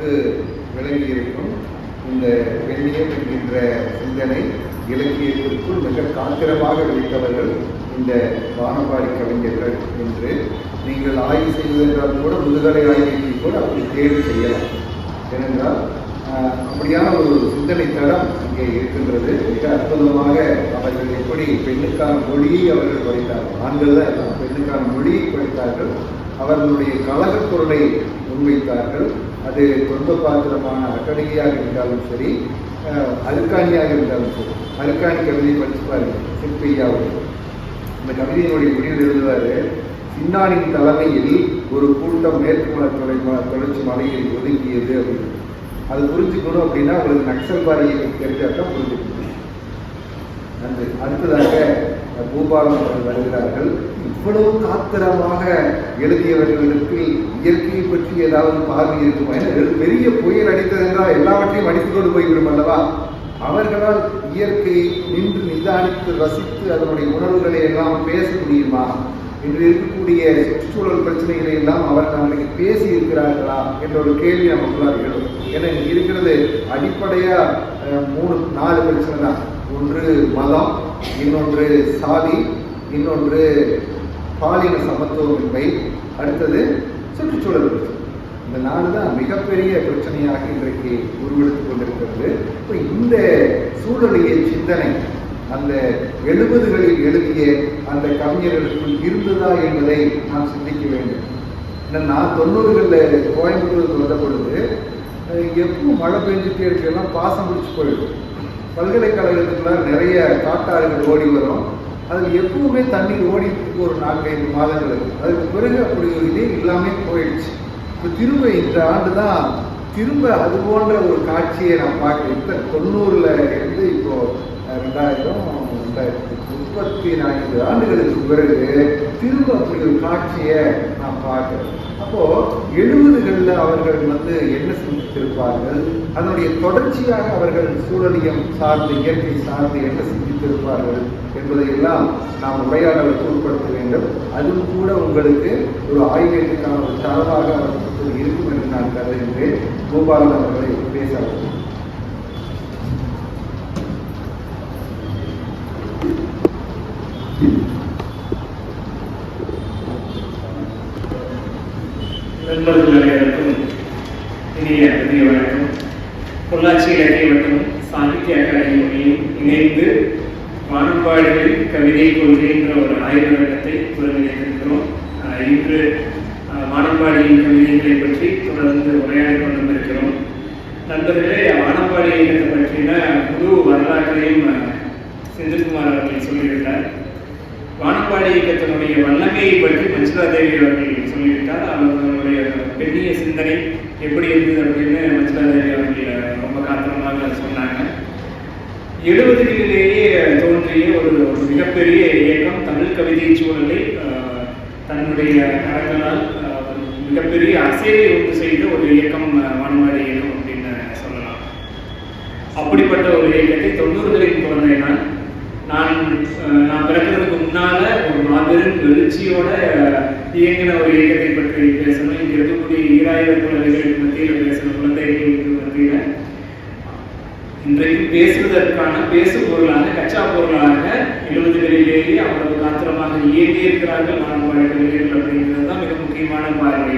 நமக்கு விளங்கியிருக்கும். இந்த பெண்ணியம் என்கின்ற சிந்தனை இலக்கியத்திற்குள் மிக காத்திரமாக வைத்தவர்கள் இந்த வானம்பாடி கவிஞர்கள் என்று நீங்கள் ஆய்வு செய்வதென்றால் கூட முதுகலை ஆய்வுக்கு கூட அப்படி தேர்வு செய்யலாம். ஏனென்றால் அப்படியான ஒரு சிந்தனை தரம் இங்கே இருக்கின்றது. மிக அற்புதமாக அவர்கள் எப்படி பெண்ணுக்கான மொழியை அவர்கள் படித்தார்கள், ஆண்கள் தான் பெண்ணுக்கான மொழியை படித்தார்கள், அவர்களுடைய கழகப் பொருளை முன்வைத்தார்கள். அது சொந்த பாத்திரமான அக்கடியாக இருந்தாலும் சரி, அருக்காணியாக இருந்தாலும் சரி. அருக்காணி கவிதை படிச்சுப்பாரு சிற்பியாவும். அந்த கவிதையினுடைய முடிவில் எழுதுவார், சின்னானின் தலைமையில் ஒரு கூட்டம் மேற்கு தொடர்ச்சி மலையில் ஒதுங்கியது அப்படின்னு. அது புரிஞ்சுக்கணும் அப்படின்னா உங்களுக்கு நக்சல் பாரியை தெரிஞ்சாதான் புரிஞ்சுக்கணும். நன்றி. அடுத்ததாக பூபாலம் அவர்கள் வருகிறார்கள். இவ்வளவு காத்திரமாக எழுதியவர்களுக்கு இயற்கையை பற்றி ஏதாவது பார்வை இருக்குமா? பெரிய புயல் அடித்ததென்றால் எல்லாவற்றையும் அடித்துக் கொண்டு போய்விடும் அல்லவா? அவர்களால் இயற்கை நின்று நிதானித்து ரசித்து அதனுடைய உணர்வுகளை எல்லாம் பேச முடியுமா? இன்று இருக்கக்கூடிய சுற்றுச்சூழல் பிரச்சனைகளை எல்லாம் அவர்கள் அன்றைக்கு பேசி இருக்கிறார்களா என்ற ஒரு கேள்வி நமக்குள்ளாக எழும். ஏன்னா இங்கே இருக்கிறது அடிப்படையாக 3-4 பிரச்சனை தான். ஒன்று மதம், இன்னொன்று சாதி, இன்னொன்று பாலின சமத்துவமின்மை, அடுத்தது சுற்றுச்சூழல் பிரச்சனை. இந்த 4 தான் மிகப்பெரிய பிரச்சனையாக இன்றைக்கு உருவெடுத்துக் கொண்டிருக்கிறது. இப்போ இந்த சூழலிய சிந்தனை அந்த 70களில் எழுதிய அந்த கவிஞர்களுக்குள் இருந்ததா என்பதை நாம் சிந்திக்க வேண்டும். நான் 90களில் கோயம்புத்தூருக்கு வந்த பொழுது எப்பவும் மழை பெஞ்சுட்டே இருக்கலாம், பாசம் பிடிச்சி போயிடும். பல்கலைக்கழகத்துக்குள்ள நிறைய காட்டாறுகள் ஓடி வரும். அதில் எப்பவுமே தண்ணீர் ஓடிட்டு ஒரு 4-5 மாதங்களுக்கு. அதுக்கு பிறகு அப்படி ஒரு இதே இல்லாமல் போயிடுச்சு. இப்போ திரும்ப இந்த ஆண்டு தான் திரும்ப அது போன்ற ஒரு காட்சியை நான் பார்க்குறேன். இப்போ 90ல் இருந்து இப்போ 2034 ஆண்டுகளுக்கு பிறகு திரும்ப அப்படி ஒரு காட்சியை நான் பார்க்கிறேன். அப்போ 70களில் அவர்கள் என்ன சிந்தித்திருப்பார்கள், அதனுடைய தொடர்ச்சியாக அவர்கள் சூழலியம் சார்ந்து இயற்கை சார்ந்து என்ன சிந்தித்திருப்பார்கள் என்பதையெல்லாம் நாம் உரையாடலுக்கு உட்படுத்த வேண்டும். அதுவும் கூட உங்களுக்கு ஒரு ஆய்வேற்கான ஒரு தரவாக இருக்கும் என்று நான் கருதுகின்றேன். பூபாலன் அவர்களை பேச நண்பர்கள் அனைவருக்கும் இனிய மதிய வணக்கம். பொள்ளாச்சி இலக்கிய மற்றும் சாகித்ய அகாடமியும் இணைந்து வானம்பாடிகள் கவிதை கொள்கை என்ற ஒரு ஆய்வகத்தை ஒருங்கிணைத்திருக்கிறோம். இன்று வானம்பாடியின் கவிதைகளை பற்றி தொடர்ந்து உரையாடி கொண்டிருக்கிறோம். நண்பர்களே, வானம்பாடி இயக்கத்தை பற்றின முழு வரலாற்றையும் செந்தில்குமார் அவர்கள் சொல்லிவிட்டார். வானம்பாடி இயக்கத்தினுடைய வல்லமையை பற்றி மஞ்சுளா தேவி அவர்கள் சொல்லிவிட்டார். அவர்களுடைய பெரிய சிந்தனை எப்படி இருந்தது அப்படின்னு மஞ்சுளா தேவி அவர்கள் ரொம்ப காத்திரமாக சொன்னாங்க. 70களிலேயே தோன்றிய ஒரு மிகப்பெரிய இயக்கம் தமிழ் கவிதை சூழலை தன்னுடைய கரங்களால் மிகப்பெரிய அசைவை உண்டு செய்த ஒரு இயக்கம் வானம்பாடி இயக்கம் அப்படின்னு சொல்லலாம். அப்படிப்பட்ட ஒரு இயக்கத்தை 90களின் குழந்தை நான் பிறக்கிறதுக்கு முன்னால ஒரு மாபெரும் எழுச்சியோட இயங்கின ஒரு இயக்கத்தை பற்றி பேசணும். இங்கே இருக்கக்கூடிய 2000 குழந்தைகளுக்கு மத்தியில் பேசணும், குழந்தைகளுக்கு மத்தியில் இன்றைக்கு பேசுவதற்கான பேசு பொருளாக கச்சா பொருளாக 70களிலேயே அவ்வளவு காத்திரமாக இயங்கி இருக்கிறார்கள் வானம்பாடி கவிஞர்கள் அப்படிங்கிறது தான் மிக முக்கியமான பார்வை.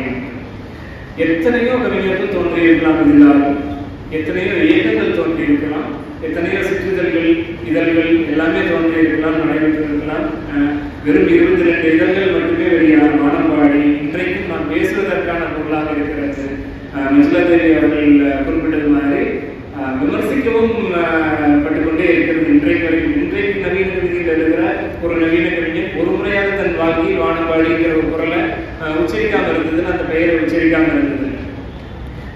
எத்தனையோ கவிஞர்கள் தோன்றியிருக்கலாம், இருந்தாலும் எத்தனையோ இயக்கங்கள் தோன்றியிருக்கலாம், எத்தனையோ சிற்றிதழ்கள் இதழ்கள் எல்லாமே தோன்றியிருக்கலாம், நடைபெற்றிருக்கலாம். வெறும் 22 இதழ்கள் மட்டுமே வெளியான வானம்பாடி இன்றைக்கும் நாம் பேசுவதற்கான பொருளாக இருக்கிறது. மஞ்சுளா தேவி அவர்கள் குறிப்பிட்டது மாதிரி விமர்சிக்கவும் பட்டுக்கொண்டே இருக்கிறது. இன்றைக்கு நவீன கவிதையில் எழுதுகிற ஒரு நவீன கவிஞர் ஒரு முறையாக தன் வாழ்க்கையில் வானம்பாடிங்கிற ஒரு குரலை உச்சரிக்காமல் இருந்ததுன்னு அந்த பெயரை உச்சரிக்காமல் இருந்தது.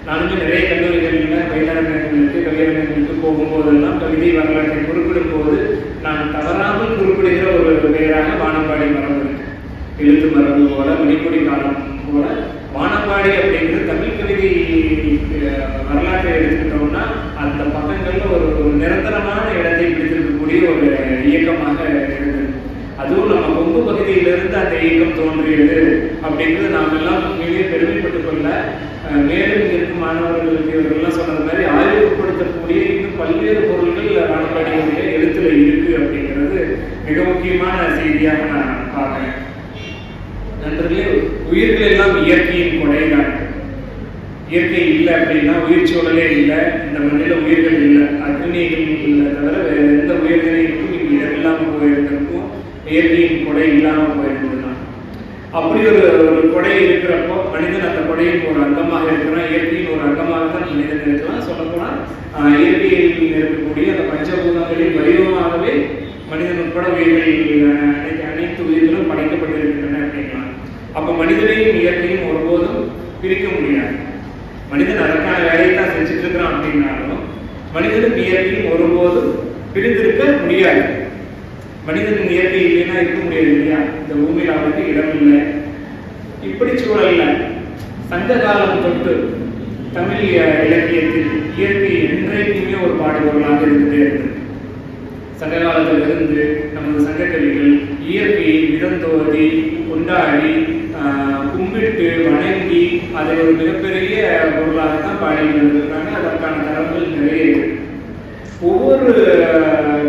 நானுமே நிறைய கல்லூரிகளில் பயிலரங்கங்களுக்கு கவியரங்கங்களுக்கு போகும்போதெல்லாம் கவிதை வரலாற்றை குறிப்பிடும் போது நான் தவறாமல் குறிப்பிடுகிற ஒரு பெயராக வானம்பாடி மரபு இருக்கு. எழுத்து மரபு போல, மணிக்கொடி காலம் போல வானம்பாடி அப்படிங்கிறது தமிழ் கவிதை வரலாற்றை எடுத்துக்கிட்டோம்னா அந்த பக்கங்கள்ல ஒரு நிரந்தரமான இடத்தை பிடித்திருக்கக்கூடிய ஒரு இயக்கமாக இருந்தது. அதுவும் நம்ம கொங்கு பகுதியிலிருந்து அந்த இயக்கம் தோன்றியது அப்படிங்கிறது நாம் எல்லாம் உண்மையிலேயே பெருமைப்பட்டுக் கொள்ள, மேலும் இங்கே இருக்கும் மாணவர்களுக்கு இவர்கள்லாம் சொன்னது மாதிரி ஆய்வுப்படுத்தக்கூடிய இன்னும் பல்வேறு பொருள்கள் வானம்பாடியுடைய எழுத்துல இருக்கு அப்படிங்கிறது மிக முக்கியமான செய்தியாக நான் பார்க்கிறேன். நண்பர்களே, உயிர்கள் எல்லாம் இயற்கையின் கொடைதான். இயற்கை இல்லை அப்படின்னா உயிர் சூழலே இல்லை, இந்த மண்ணில் உயிர்கள் இல்லை. அக்னிகள் இல்லை தவிர வேறு எந்த உயிர்களையும் இங்கே இடமில்லாமல் போயிருந்திருக்கும், இயற்கையின் கொடை இல்லாமல் போயிருந்ததுதான். அப்படி ஒரு கொடை இருக்கிறப்போ மனிதன் அந்த கொடையின் ஒரு அங்கமாக இருக்கிறான், இயற்கையின் ஒரு அங்கமாக தான் மனிதன் இருக்கலாம். சொல்லப்போனால் இயற்கையில் இருக்கக்கூடிய அந்த பஞ்சபூதங்களின் வடிவமாகவே மனிதன் உட்பட உயிர்கள் அனைத்து உயிர்களும் படைக்கப்பட்டிருக்கின்றன அப்படின்லாம். அப்போ மனிதனையும் இயற்கையும் ஒருபோதும் பிரிக்க முடியாது. மனிதன் அதற்கான வேலையை தான் செஞ்சுட்டு இருக்கிறான் அப்படின்னாலும் மனிதனும் இயற்கையும் ஒருபோதும் பிரிந்திருக்க முடியாது. மனிதனின் இயற்கை இல்லைன்னா இருக்க முடியாது இல்லையா? இந்த பூமியில் அவருக்கு இடம் இல்லை. இப்படி சூழல்ல சங்க காலம் தொட்டு தமிழ் இலக்கியத்தில் இயற்கை என்றைக்குமே ஒரு பாடுபொருளாக இருந்துட்டே இருந்தது. சங்க காலத்திலிருந்து நமது சங்கக்கவிகள் இயற்கையை விதந்தோதி கொண்டாடி கும்பிட்டு வணங்கி அதை ஒரு மிகப்பெரிய பொருளாகத்தான் பாடிட்டு வந்திருக்காங்க. அதற்கான தரங்கள் நிறைய இருக்கு. ஒவ்வொரு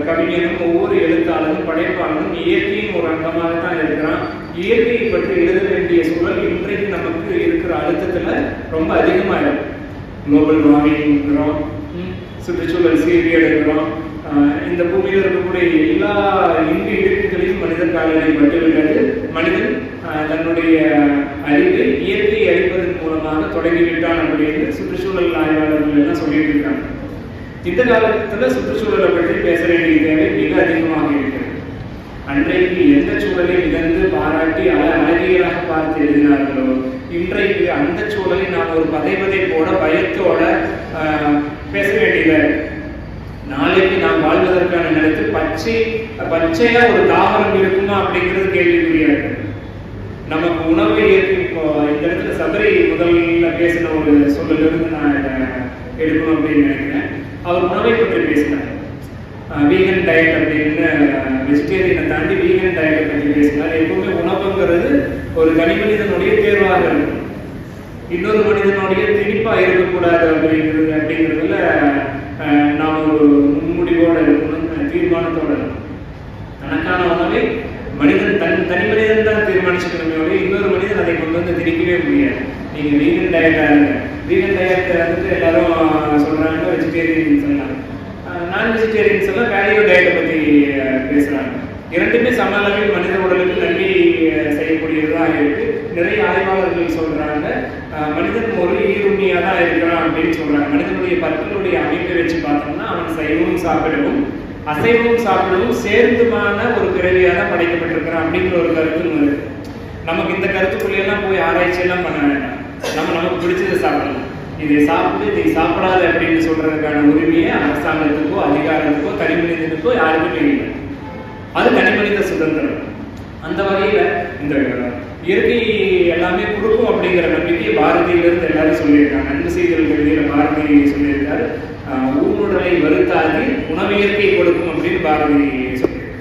கவிஞனும் ஒவ்வொரு எழுத்தாளரும் படைப்பாளரும் இயற்கையின் ஒரு அங்கமாகத்தான் இருக்கிறான். இயற்கையை பற்றி எழுத வேண்டிய சூழல் இன்றைக்கு நமக்கு இருக்கிற அழுத்தத்துல ரொம்ப அதிகமாயிடும். குளோபல் வார்மிங்கிறோம், சுற்றுச்சூழல் சீர்கேடுகிறோம். இந்த பூமியில் இருக்கக்கூடிய எல்லா இங்கு இடுக்குகளையும் மனிதன் காலடி பட்டுவிட்டது. மனிதன் தன்னுடைய அறிவை இயற்கையை அழிப்பதன் மூலமாக தொடங்கிவிட்டான் அப்படின்னு சுற்றுச்சூழல் ஆய்வாளர்கள் எல்லாம் சொல்லிட்டு இருக்காங்க. இந்த காலத்துல சுற்றுச்சூழலை பற்றி பேச வேண்டிய தேவை மிக அதிகமாக இருக்கிறது. அன்றைக்கு எந்த சூழலை மிதந்து பாராட்டி அழகியலாக பார்த்து எழுதினார்களோ இன்றைக்கு அந்த சூழலை நாம் ஒரு பதைப்பதைப்போட பயத்தோட பேச வேண்டியது. நாளைக்கு நாம் வாழ்வதற்கான நிலத்தில் பச்சையா ஒரு தாவரம் இருக்குமா அப்படிங்கிறது கேள்விக்குரியாது. நமக்கு உணவை இப்போ இந்த இடத்துல சபரி முதல்ல பேசின ஒரு சொல்லிலிருந்து நான் எடுக்கணும் அப்படின்னு நினைக்கிறேன். அவர் உணவை பற்றி பேசினார். வீகன் டயட் அப்படின்னு வெஜிடேரியனை தாண்டி வீகன் டயட்டை பற்றி பேசினார். எப்பவுமே உணவுங்கிறது ஒரு தனி மனிதனுடைய தேர்வாக இருக்கும், இன்னொரு மனிதனுடைய திணிப்பா இருக்கக்கூடாது அப்படிங்கிறதுல நாம் ஒரு முன்முடிவோட இருக்கணும், தீர்மானத்தோட இருக்கணும். தனக்கான உணவை மனிதன் தனி மனிதன் தான் தீர்மானிச்சுக்கணுமே, இன்னொரு மனிதன் அதை கொண்டு வந்து திணிக்கவே முடியாது. நீங்க வீகன் டயட்டா இருங்க, வீகன் டயட் வந்துட்டு எல்லாரும் சொல்றாங்க வெஜிடேரியன் சொல்லலாம், நான் வெஜிடேரியன்ஸ் எல்லாம் வேல்யூ டயட்டை பத்தி பேசுறாங்க. இரண்டுமே சம அளவில் மனித உடலுக்கு நன்மை செய்யக்கூடியதுதான் இருக்கு. நிறைய ஆய்வாளர்கள் சொல்றாங்க மனிதன் ஒரு ஈருண்ணியா தான் இருக்கிறான் அப்படின்னு சொல்றாங்க. மனிதனுடைய பற்களுடைய அமைப்பை வச்சு பார்த்தோம்னா அவன் சைவமும் சாப்பிடவும் அசைவமும் சாப்பிடவும் சேர்ந்துமான ஒரு பிறவியாக தான் படைக்கப்பட்டிருக்கிறான் அப்படிங்கிற ஒரு கருத்து இருக்கு. நமக்கு இந்த கருத்துக்குள்ளெல்லாம் போய் ஆராய்ச்சி எல்லாம் பண்ண வேண்டாம். நமக்கு பிடிச்சதை சாப்பிடலாம், இதை சாப்பிட்டு இதை சாப்பிடாது அப்படின்னு சொல்றதுக்கான உரிமையை அரசாங்கத்துக்கோ அதிகாரத்துக்கோ தனி மனிதனுக்கோ யாருக்குமே இல்லை. அது தனி மனித சுதந்திரம். அந்த வகையில இந்த இயற்கை எல்லாமே கொடுக்கும் அப்படிங்கிற நம்பிக்கை பாரதியிலிருந்து எல்லாரும் சொல்லியிருக்காங்க. அன்பு செய்திகள் எழுதிய பாரதி சொல்லியிருக்காரு, ஊனுடலை வருத்தாது உணவு இயற்கை கொடுக்கும் அப்படின்னு பாரதி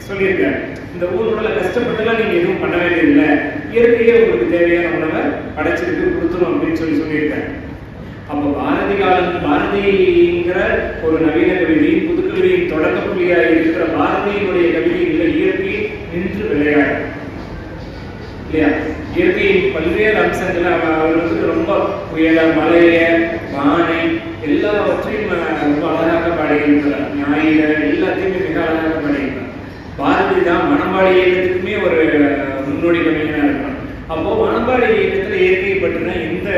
சொல்லியிருக்காரு. இந்த ஊனுடலை கஷ்டப்பட்டுலாம் நீங்க எதுவும் பண்ண வேண்டியதில்லை, இயற்கையே உங்களுக்கு தேவையான உணவை படைச்சிருக்கு கொடுத்துரும் அப்படின்னு சொல்லியிருக்காரு. அப்போ பாரதிங்கிற ஒரு நவீன கவிதையின் புதுக்கவிதையின் தொடக்க புள்ளியாக இருக்கிற பாரதியினுடைய கவிதைகளில் இயற்கை நின்று விளையாடு இல்லையா? இயற்கையின் பல்வேறு அம்சங்களை அவர் வந்து ரொம்ப புயல மலைய வானை எல்லாவற்றையும் ரொம்ப அழகாக பாடுகின்றார். ஞாயிறு எல்லாத்தையுமே மிக அழகாக பாடுகின்றார். பாரதி தான் மணம்பாடி இயக்கத்துக்குமே ஒரு முன்னோடி கவிஞனா இருக்கான். அப்போ மணம்பாடி இயக்கத்துல இயற்கையை பற்றின இந்த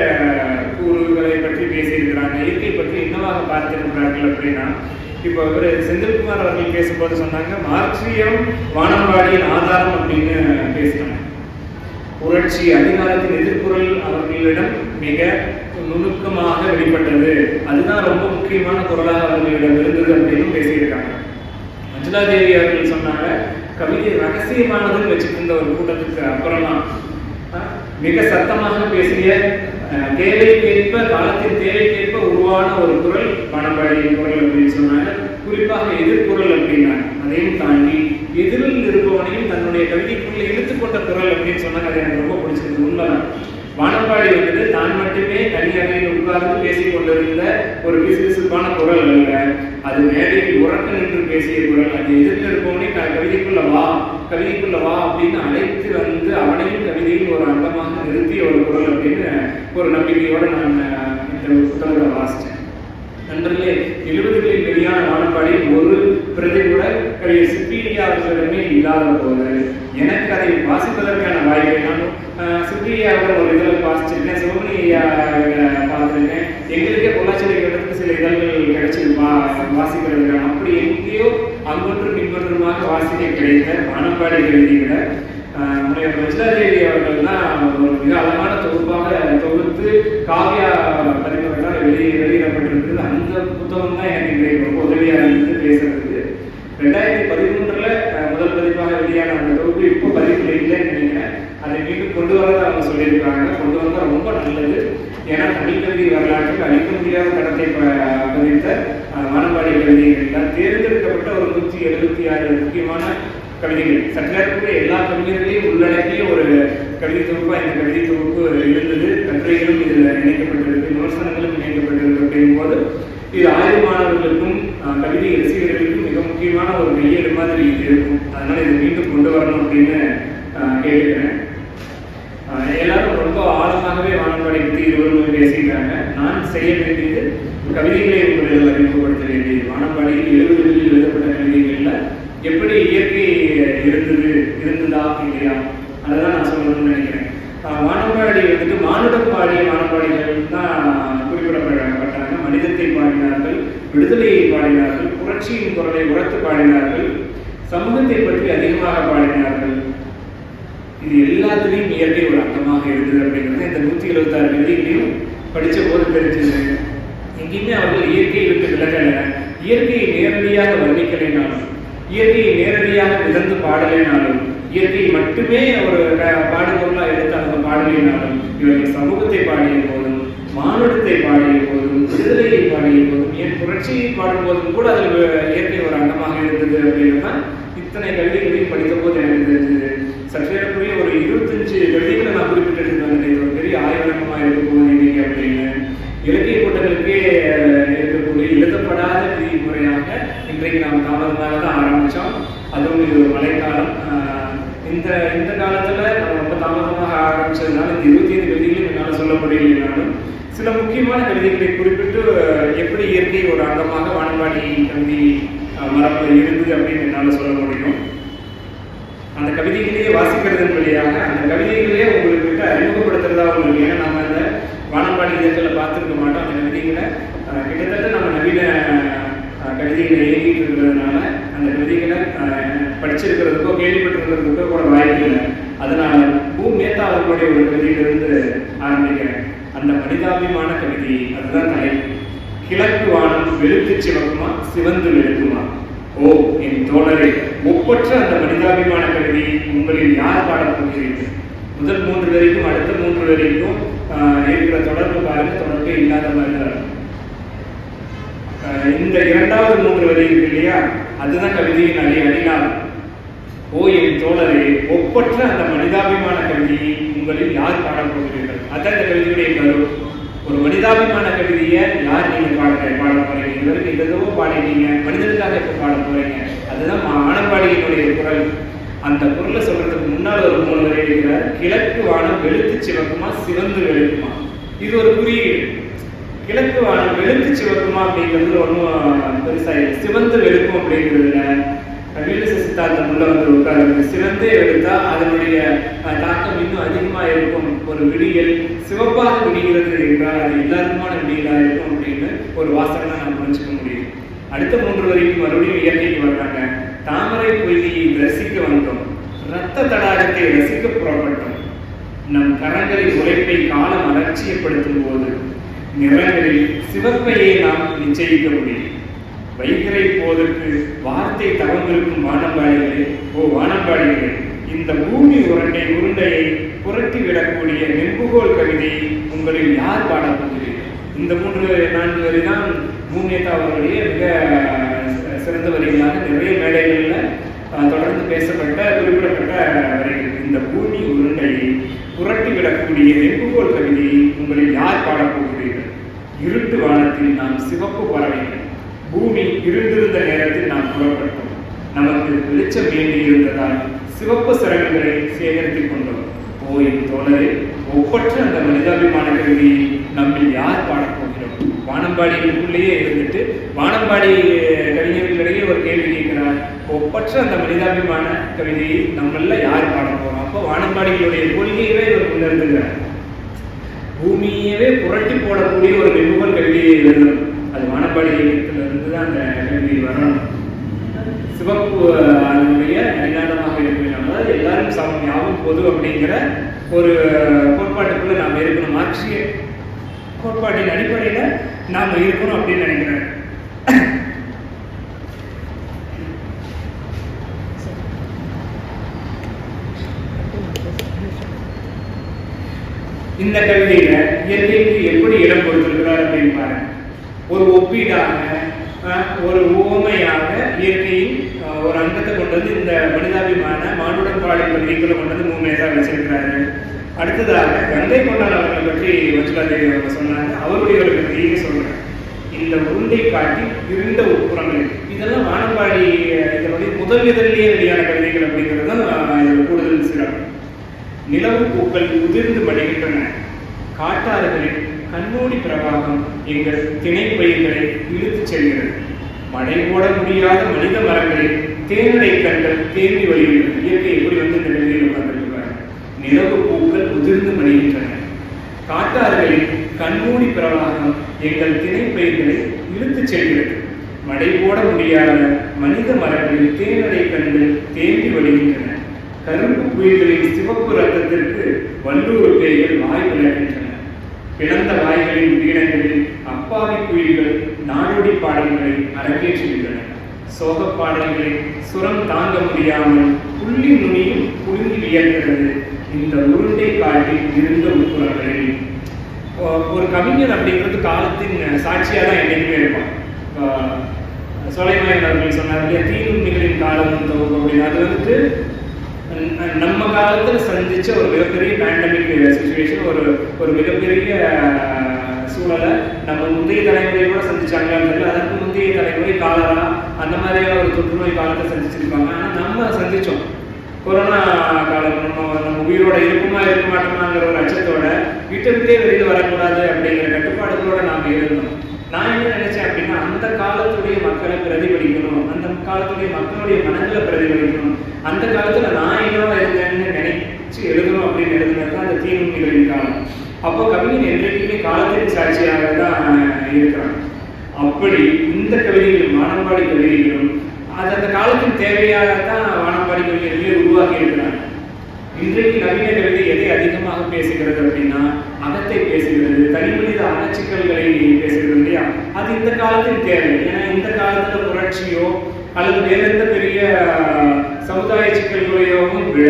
கூறுகளை பற்றி பேசியிருக்கிறாங்க, இயற்கை பற்றி என்னவாக பார்த்திருக்கிறார்கள் அப்படின்னா, இப்போ இவர் செந்தில்குமார் அவர்கள் பேசும்போது சொன்னாங்க மார்க்சியம் வானம்பாடியின் ஆதாரம் அப்படின்னு பேசினாங்க. புரட்சி அதிகாரத்தின் எதிர்குரல் அவர்களிடம் மிக நுணுக்கமாக வெளிப்பட்டது, அதுதான் ரொம்ப முக்கியமான குரலாக அவர்களிடம் இருந்தது அப்படின்னு பேசியிருக்காங்க. மஞ்சுளா தேவி அவர்கள் சொன்னாங்க கவிதை ரகசியமானதுன்னு வச்சுருந்த ஒரு கூட்டத்துக்கு அப்புறமா மிக சத்தமாக பேசிய தேவைக்கேற்ப காலத்தின் தேவைக்கேற்ப உருவான ஒரு குரல் வானம்பாடியின் குரல் அப்படின்னு சொன்னாங்க. குறிப்பாக எதிர்குரல் அப்படின்னாங்க. அதையும் தாண்டி எதிரில் இருப்பவனையும் தன்னுடைய கவிதைக்குள்ள இழுத்துக்கொண்ட குரல் அப்படின்னு சொன்னாங்க. அது எனக்கு ரொம்ப பிடிச்சிருக்கு. உண்மைதான். வானம்பாடி வந்துட்டு தான் மட்டுமே தனியாக உட்கார்ந்து பேசிக் கொண்டிருந்த ஒரு பிசுபிசுப்பான குரல் அல்ல, அது மேடையில் உறக்க நின்று பேசிய குரல். அது எதிர்த்து இருக்கவனே கவிதைக்குள்ள வா அப்படின்னு அழைத்து வந்து அவனையும் கவிதையும் ஒரு அங்கமாக நிறுத்திய ஒரு குரல் அப்படின்னு ஒரு நம்பிக்கையோட நான் இந்த புத்தகத்தை வாசித்தேன். நண்பர்களே, 70களில் வெளியான வானம்பாடி ஒரு பிரதி கூட கவிஞர் சிப்பிலியா அவர்களிடமே இல்லாத போது எனக்கு அதை வாசிப்பதற்கான வாய்ப்பை நான் சிப்பிலியாவிடம் ஒரு இதழ் வாசிச்சிருக்கேன், சிவமணி ஐயா பார்த்துருக்கேன். எங்களுக்கே பொள்ளாச்சி இடத்துக்கு சில இதழ்கள் கிடைச்சி வாசிக்கிறதுக்கான அப்படி எங்கேயோ அங்கொன்றும் இங்கொன்றுமாக வாசிக்க கிடைத்த வானம்பாடி கவிதைகளை முனைவர் வஜ்ராதேவி அவர்கள் தான் ஒரு மிக அழகான தொகுப்பாக தொகுத்து காவியா பதிப்பகத்தால் வெளியிடப்பட்டிருக்கிறது. அந்த புத்தகம் தான் எனக்கு இன்றைக்கு ரொம்ப உதவியாக இருந்தது பேசுறதுக்கு. 2013 முதல் பதிப்பாக வெளியான அந்த தொகுப்பு இப்போ பதிப்பில் இல்லைன்னு நினைக்கிறேன். அதை மீண்டும் கொண்டு வரதை அவங்க சொல்லியிருக்காங்க. கொண்டு வந்தால் ரொம்ப நல்லது. ஏன்னா தமிழ் கல்வி வரலாற்றில் அளிக்க முடியாத கடத்தை பதித்த வானம்பாடி கவிதைகள் தேர்ந்தெடுக்கப்பட்ட ஒரு 176 முக்கியமான கவிதைகள், சற்றேறக்கூடிய எல்லா கவிஞர்களையும் உள்ளடக்கிய ஒரு கவிதை தொகுப்பாக இந்த கவிதை தொகுப்பு இருந்தது. கட்டுரைகளும் இதில் இணைக்கப்பட்டிருக்கு, விமர்சனங்களும் இணைக்கப்பட்டிருக்கு. அப்படிங்கும் போது இது ஆய்வு மாணவர்களுக்கும் கவிதை ரசிகர்களுக்கும் மிக முக்கியமான ஒரு கையேடு மாதிரி இது இருக்கும். அதனால இதை மீண்டும் கொண்டு வரணும் அப்படின்னு கேட்டுக்கிறேன். எல்லாரும் ரொம்ப ஆழமாகவே வானம்பாடி பற்றி இருவரும் பேசிட்டாங்க. நான் செய்ய வேண்டியது கவிதைகளை உங்களிடம் அறிமுகப்படுத்த வேண்டியது. வானம்பாடி 70களில் எழுதப்பட்ட கவிதைகள்ல எப்படி இயற்கை இருந்ததா இல்லையா, அதுதான் நான் சொல்லணும்னு நினைக்கிறேன். வானம்பாடி வந்துட்டு மானுடம் பாடிய வானம்பாடிகள் தான் குறிப்பிடப்பட்டாங்க. மனிதத்தை பாடினார்கள், விடுதலையை பாடினார்கள், புரட்சியின் குரலை உரத்து பாடினார்கள், சமூகத்தை பற்றி அதிகமாக பாடினார்கள். இது எல்லாத்துலேயும் இயற்கை ஒரு அங்கமாக இருந்தது அப்படிங்கிறது இந்த 176 கவிதைகளையும் படித்த போது தெரிஞ்சது. எங்கேயுமே அவர்கள் இயற்கையை விட்டு விலகலை. இயற்கையை நேரடியாக வர்ணிக்கலைனாலும், இயற்கையை நேரடியாக மிதந்து பாடலைனாலும், இயற்கையை மட்டுமே ஒரு பாடுபொருளாக எடுத்து அவங்க பாடலைனாலும், இவர்கள் சமூகத்தை பாடிய போதும், மானுடத்தை பாடிய போதும், விடுதலையை பாடிய போதும், ஏன் புரட்சியை பாடும் போதும் கூட அதில் இயற்கை ஒரு அங்கமாக இருந்தது அப்படின்னு தான் இத்தனை கவிதைகளையும் படித்த போது எனக்கு தெரிஞ்சது. சற்றேறக்குரிய ஒரு 25 கவிதைகளை நான் குறிப்பிட்டு வந்தேன். இது ஒரு பெரிய ஆய்வகமாக இருக்க போகுது இன்னைக்கு அப்படின்னு. இலக்கிய கூட்டங்களுக்கே இருக்கக்கூடிய எழுதப்படாத விதிமுறையாக இன்றைக்கு நாம் தாமதமாக தான் ஆரம்பித்தோம். அதுவும் இது ஒரு மழைக்காலம். இந்த காலத்தில் நம்ம ரொம்ப தாமதமாக ஆரம்பித்ததுனால இந்த 25 கவிதைகளும் என்னால் சொல்ல முடியலைனாலும் சில முக்கியமான கவிதைகளை குறிப்பிட்டு எப்படி இயற்கை ஒரு அங்கமாக வானம்பாடி கவிதை மரபில் இருந்தது அப்படின்னு என்னால் சொல்ல முடியும். அந்த கவிதைகளையே வாசிக்கிறதன் வழியாக அந்த கவிதைகளையே உங்களுக்கு அறிமுகப்படுத்துறதா உங்களுக்கு. ஏன்னா நம்ம அந்த வானம்பாடி இதழ்களை பார்த்துருக்க மாட்டோம். அந்த கவிதைகளை கிட்டத்தட்ட நம்ம நவீன கவிதைகளை இயங்கிட்டு இருக்கிறதுனால அந்த கவிதைகளை படிச்சிருக்கிறதுக்கோ கேள்விப்பட்டிருக்கிறதுக்கோ கூட வாய்ப்பு இல்லை. அதனால மேத்தா அவர்களுடைய ஒரு கவிதையிலிருந்து ஆரம்பிக்கிறேன். அந்த மனிதாபிமான கவிதை, அதுதான் தலைப்பு. கிழக்கு வானம் வெளுத்து சிவக்குமா, சிவந்து வெளுக்குமா? ஓ என் தோழரே, ஒப்பற்ற அந்த மனிதாபிமான கவிதை உங்களில் யார் பாடப்போகிறீர்கள்? முதல் 3 வரைக்கும் அடுத்த 3 வரைக்கும் இருக்கிற தொடர்பு பாருங்க, தொடர்பே இல்லாத மாதிரி தான். இந்த 2வது 3 வரை இருக்கு இல்லையா, அதுதான் கவிதையின் அடிநாள். ஓ என் தோழரே, ஒப்பற்ற அந்த மனிதாபிமான கவிதையை உங்களில் யார் பாடப்போகிறீர்கள்? அதான் இந்த கவிதையுடைய கரு. ஒரு மனிதாபிமான கவிதையை யார் நீங்க பாட போறீங்க? இதுவரைக்கும் எதோ பாடிட்டீங்க, மனிதனுக்காக எப்போ பாட போறீங்க? அதுதான் வானம்பாடியினுடைய குரல். அந்த குரலை சொல்றதுக்கு முன்னால் ஒரு 3 வரை இருக்கிறார். கிழக்கு வானம் வெளுத்து சிவக்குமா, சிவந்து வெளுக்குமா? இது ஒரு குறியீடு. கிழக்கு வானம் வெளுத்து சிவக்குமா அப்படிங்கிறது ஒன்றும் பெருசா இல்லை. சிவந்து வெளுக்கும் அப்படிங்கிறதுல கம்யூனிச சித்தாந்தம் உள்ள வந்து உட்கார்ந்து சிவந்தே வெளுத்தா அதனுடைய தாக்கம் இன்னும் அதிகமாக இருக்கும். ஒரு விடியல் சிவப்பாக விடுகிறது என்றால் அது எல்லாருக்குமான விடியலாக இருக்கும் அப்படின்னு ஒரு வாசகம் தான் நம்ம புரிஞ்சுக்க முடியும். அடுத்த 3 வரைக்கும் மறுபடியும் இயற்கைக்கு வர்றாங்க. தாமரை பொய்கையை ரசிக்க வந்தோம், இரத்த தடாகத்தை ரசிக்க புறப்பட்டோம். நம் கரங்களில் உழைப்பை காலம் அலட்சியப்படுத்தும் போது நிறங்களில் சிவப்பையே நாம் நிச்சயிக்க முடியும். வைகரை போதற்கு வார்த்தை தவங்கிருக்கும் வானம்பாடிகளே, ஓ வானம்பாடிகளே, இந்த பூமி உருண்டையை புரட்டி விடக்கூடிய நெம்புகோல் கவிதையை உங்களில் யார் பாடப்போகிறீர்கள்? இந்த 3-4 வரி தான் மேத்தா அவர்களுடைய மிக சிறந்த வரிகளாக நிறைய மேடைகளில் தொடர்ந்து பேசப்பட்ட குறிப்பிடப்பட்ட வரைகள். இந்த பூமி உருண்டையை புரட்டிவிடக்கூடிய வெகுகோல் கவிதையை உங்களில் யார் பாடப்போகிறீர்கள்? இருட்டு வானத்தில் நாம் சிவப்பு பறவைகள். பூமி இருந்திருந்த நேரத்தில் நாம் புறப்பட்டோம். நமக்கு வெளிச்சம் வேண்டி இருந்ததால் சிவப்பு சிறகுகளை சேகரித்துக் கொண்டோம். போய் தோழரே, ஒப்பற்ற அந்த மனிதாபிமான கவிதையை நம்மில் யார் பாடப்போகிறோம்? வானம்பாடிகளுக்குள்ளேயே இருந்துட்டு வானம்பாடி கவிஞர்களிடையே ஒரு கேள்வி கேட்கிறார். ஒப்பற்ற அந்த மனிதாபிமான கவிதையை நம்மள யார் பாட போறோம்? அப்போ வானம்பாடிகளுடைய கொள்கையவே இவர் உணர்ந்துகிறார். பூமியவே புரட்டி போடக்கூடிய ஒரு வெகுகோல் கவிதையை எழுதணும். அது வானம்பாடி இயக்கத்திலிருந்து தான் அந்த கவிதை வரணும். சிவப்பு அதனுடைய அடையாளமாக இருக்கிறனால எல்லாரும் சமம், யாவும் பொது அப்படிங்கிற ஒரு கோட்பாட்டுக்குள்ள நாம் இருக்கணும். மார்க்சிய கோட்பாட்டின் அடிப்படையில் நாம் இருக்கணும் அப்படின்னு நினைக்கிறேன். இந்த கவிதையில இயற்கைக்கு எப்படி இடம் கொடுத்திருக்கிறார் அப்படின்னு பாருங்க. ஒரு ஒப்பீடாக, ஒரு உவமையாக இயற்கையின் ஒரு அங்கத்தை கொண்டு வந்து இந்த மனிதாபிமான மானுடன் பாடி கவிதைக்குள்ள கொண்டு வந்து மூமையாக வச்சிருக்கிறாரு. அடுத்ததாக கங்கை கொண்டான் அவர்களை பற்றி வச்சுலாதேவி அவங்க சொன்னாங்க. அவருடைய ஒரு கவிதையை சொல்றேன். இந்த உருண்டை காட்டி இருந்த உட்புறங்கள், இதெல்லாம் வானம்பாடி இதனுடைய முதல் இதழிலேயே வெளியான கவிதைகள் அப்படிங்கிறது தான் இதோட கூடுதல் சிறப்பு. நிலவு பூக்கள் உதிர்ந்து மடிகின்றன. காட்டாறுகளின் கண்மூடி பிரவாகம் எங்கள் திணைப்பயிர்களை இழுத்துச் செல்கிறது. மழை போட முடியாத மனித மரங்களில் தேனடை கண்கள் தேம்பி வருகின்றன. இயற்கை எப்படி வந்து இந்த நிலையில் உட்கார்ந்திருக்கிறார். நிலவு பூக்கள் உதிர்ந்து மடிகின்றன. காட்டாறுகளின் கண்மூடி பிரவாகம் எங்கள் திணைப்பயிர்களை இழுத்துச் செல்கிறது. மழை போட முடியாத மனித மரங்களில் தேனடை கண்கள் தேம்பி வருகின்றன. கரும்பு குயில்களின் சிவப்பு ரத்தத்திற்கு வல்லூர் பேய்கள் வாய் விளக்கின்றன. பிளந்த வாய்களின் வீடங்களில் அப்பாவி குயில்கள் நாடோடி பாடல்களை அரங்கேற்றுகின்றன. சோக பாடல்களை சுரம் தாங்க முடியாமல் புள்ளி நுனியும் புழுங்கி வியக்கிறது இந்த உருண்டை காட்டில் இருந்த உட்புறங்களில். ஒரு கவிஞர் அப்படிங்கிறது காலத்தின் சாட்சியாக தான் என்னைக்குமே இருப்பான். சோலைமாயன் அவர்கள் சொன்னார் இல்லையா, தீநுண்ணிகளின் காலம் அப்படின்னு. அது வந்துட்டு நம்ம காலத்தில் சந்திச்ச ஒரு மிகப்பெரிய பேண்டமிக் சிச்சுவேஷன், ஒரு மிகப்பெரிய சூழலை நம்ம முந்தைய தலைமுறை கூட சந்திச்சாங்களான்னு தெரியல. அதற்கு முந்தைய தலைமுறை காலரா அந்த மாதிரியான ஒரு தொற்றுநோய் காலத்தை சந்திச்சிருப்பாங்க. ஆனால் நம்ம சந்திச்சோம் கொரோனா காலம். நம்ம உயிரோட இருக்குமா இருக்க மாட்டோமாங்கிற ஒரு அச்சத்தோட வீட்டை விட்டே வெளியில் வரக்கூடாது அப்படிங்கிற கட்டுப்பாடுகளோட நாம் இருந்தோம். நான் என்ன நினைச்சேன் அப்படின்னா, அந்த காலத்துடைய மக்களை பிரதிபலிக்கணும், அந்த காலத்துடைய மக்களுடைய மனங்களை பிரதிபலிக்கணும், அந்த காலத்துல நான் என்னவா இருந்தேன்னு நினைச்சு எழுதணும் அப்படின்னு எழுதுனது தான் அந்த தீநுண்ணிகளின் காலம். அப்போ கவிஞன் என்றைக்குமே காலத்தின் சாட்சியாக தான் இருக்கிறான். அப்படி இந்த கவிதைகளும் வானம்பாடி கவிதைகளும் அது அந்த காலத்தின் தேவையாக தான் வானம்பாடி கவிதைகளே உருவாக்கி இருக்கிறாங்க. இன்றைக்கு நவீன கவிதை எதை அதிகமாக பேசுகிறது அப்படின்னா, அகத்தை பேசுகிறது, தனிமனித அகச்சிக்கல்களை பேசுகிறது இல்லையா. அது இந்த காலத்தின் தேவை. ஏன்னா இந்த காலத்துல புரட்சியோ அல்லது வேற எந்த பெரிய சமுதாய சிக்கல்களையோவும் விட